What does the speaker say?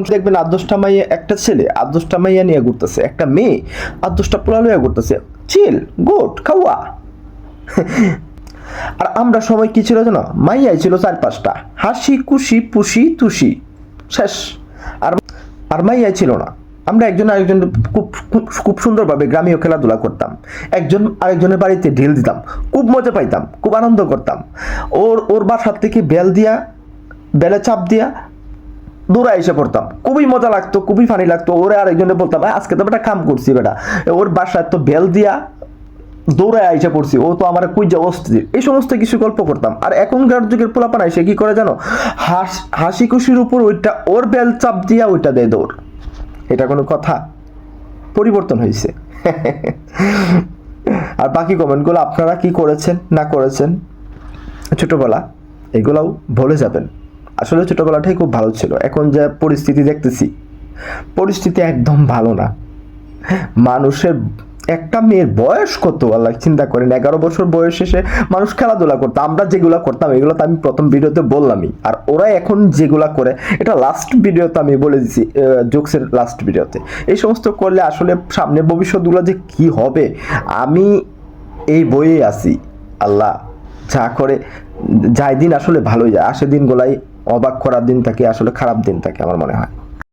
তখন দেখবেন 8-10টা মাইয়া, একটা ছেলে 8-10টা মাইয়া নিয়ে ঘুরতেছে, একটা মেয়ে 8-10টা পোলা লইয়া ঘুরতেছে, চিল গুড খাওয়া। আর আমরা সময় কি ছিল জানো, মাইয়াই ছিল 4-5টা, হাসি খুশি পুষি তুষি শেষ। আর আর মাইয়াই ছিল না। আমরা একজন আরেকজন খুব খুব সুন্দরভাবে গ্রামীয় খেলাধুলা করতাম, একজন আরেকজনের বাড়িতে ঢিল দিতাম, খুব মজা পাইতাম, খুব আনন্দ করতাম। ওর বাসার থেকে বেলে চাপ দিয়া দৌড়া এসে পড়তাম, খুবই মজা লাগতো, খুবই ফানি লাগতো। ওরে আরেকজনে বলতাম আজকে তো বেটা কাম করছি বেটা, ওর বাসায় তো বেল দিয়া দৌড়ায় আইসা পড়ছি, ও তো আমার কুইজা অস্থির। এই সমস্ত কিছু গল্প করতাম। আর এখনকার যুগের পোলাপান এসে কি করে জানো, হাসি খুশির উপর ওইটা ওর বেল চাপ দিয়া ওইটা দেয় দৌড়। এটা কোনো কথা? পরিবর্তন হয়েছে। আর বাকি কমেন্টগুলো আপনারা কি করেছেন না করেছেন ছোটবেলা, এগুলাও ভুলে যাবেন। আসলে ছোটবেলাটাই খুব ভালো ছিল। এখন যে পরিস্থিতি দেখতেছি, পরিস্থিতি একদম ভালো না। মানুষের একটা মেয়ের বয়স কত আল্লাহ চিন্তা করেন, 11 বছর বয়স শেষে মানুষ খেলাধুলা করতো। আমরা যেগুলা করতাম এগুলো তো আমি প্রথম ভিডিওতে বললামই, আর ওরা এখন যেগুলা করে এটা লাস্ট ভিডিওতে আমি বলে দিছি, জোকসের লাস্ট ভিডিওতে। এই সমস্ত করলে আসলে সামনের ভবিষ্যৎগুলো যে কি হবে, আমি এই বইয়ে আছি। আল্লাহ যা করে, যাই দিন আসলে ভালোই যায়, আসে দিনগুলাই অবাক করার দিন থাকে, আসলে খারাপ দিন থাকে আমার মনে হয়।